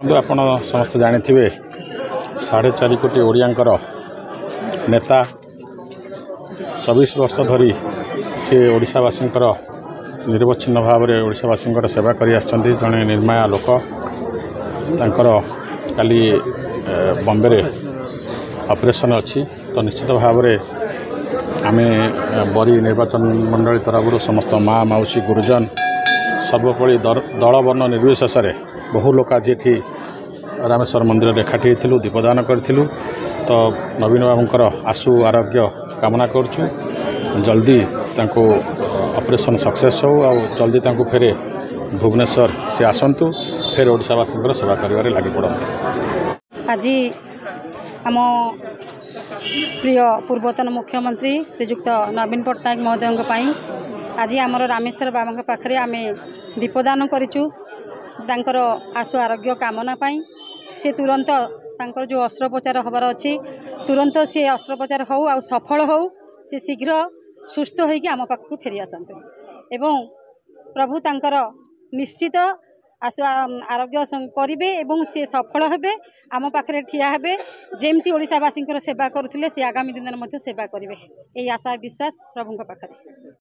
କିନ୍ତୁ ଆପଣ ସମସ୍ତେ ଜାଣିଥିବେ 4.5 କୋଟି ଓଡ଼ିଆଙ୍କର ନେତା 24 ବର୍ଷ ଧରି ସେ ଓଡ଼ିଶାବାସୀଙ୍କର ନିରବଚ୍ଛିନ୍ନ ଭାବରେ ଓଡ଼ିଶାବାସୀଙ୍କର ସେବା କରି ଆସିଛନ୍ତି। ଜଣେ ନିର୍ମାୟା ଲୋକ। ତାଙ୍କର କାଲି ବମ୍ବେରେ ଅପରେସନ୍ ଅଛି। ତ ନିଶ୍ଚିତ ଭାବରେ ଆମେ ବରୀ ନିର୍ବାଚନ ମଣ୍ଡଳୀ ତରଫରୁ ସମସ୍ତ ମା ମାଉସୀ ଗୁରୁଜନ ସର୍ବୋପରି ଦଳ ବର୍ଣ୍ଣ ନିର୍ବିଶେଷରେ ବହୁ ଲୋକ ଆଜି ଏଠି ରାମେଶ୍ୱର ମନ୍ଦିରରେ ଏକାଠି ହେଇଥିଲୁ, ଦୀପଦାନ କରିଥିଲୁ। ତ ନବୀନ ବାବୁଙ୍କର ଆଶୁ ଆରୋଗ୍ୟ କାମନା କରୁଛୁ। ଜଲ୍ଦି ତାଙ୍କୁ ଅପରେସନ୍ ସକ୍ସେସ୍ ହେଉ ଆଉ ଜଲ୍ଦି ତାଙ୍କୁ ଫେରେ ଭୁବନେଶ୍ୱର ସେ ଆସନ୍ତୁ, ଫେର ଓଡ଼ିଶାବାସୀଙ୍କର ସେବା କରିବାରେ ଲାଗି ପଡ଼ନ୍ତୁ। ଆଜି ଆମ ପ୍ରିୟ ପୂର୍ବତନ ମୁଖ୍ୟମନ୍ତ୍ରୀ ଶ୍ରୀଯୁକ୍ତ ନବୀନ ପଟ୍ଟନାୟକ ମହୋଦୟଙ୍କ ପାଇଁ ଆଜି ଆମର ରାମେଶ୍ୱର ବାବାଙ୍କ ପାଖରେ ଆମେ ଦୀପଦାନ କରିଛୁ। ତାଙ୍କର ଆଶୁ ଆରୋଗ୍ୟ କାମନା ପାଇଁ ସେ ତୁରନ୍ତ ତାଙ୍କର ଯେଉଁ ଅସ୍ତ୍ରୋପଚାର ହେବାର ଅଛି ତୁରନ୍ତ ସେ ଅସ୍ତ୍ରୋପଚାର ହେଉ ଆଉ ସଫଳ ହେଉ, ସେ ଶୀଘ୍ର ସୁସ୍ଥ ହୋଇକି ଆମ ପାଖକୁ ଫେରି ଆସନ୍ତୁ ଏବଂ ପ୍ରଭୁ ତାଙ୍କର ନିଶ୍ଚିତ ଆଶୁ ଆରୋଗ୍ୟ କରିବେ ଏବଂ ସେ ସଫଳ ହେବେ, ଆମ ପାଖରେ ଠିଆ ହେବେ। ଯେମିତି ଓଡ଼ିଶାବାସୀଙ୍କର ସେବା କରୁଥିଲେ ସେ ଆଗାମୀ ଦିନରେ ମଧ୍ୟ ସେବା କରିବେ, ଏହି ଆଶା ବିଶ୍ୱାସ ପ୍ରଭୁଙ୍କ ପାଖରେ।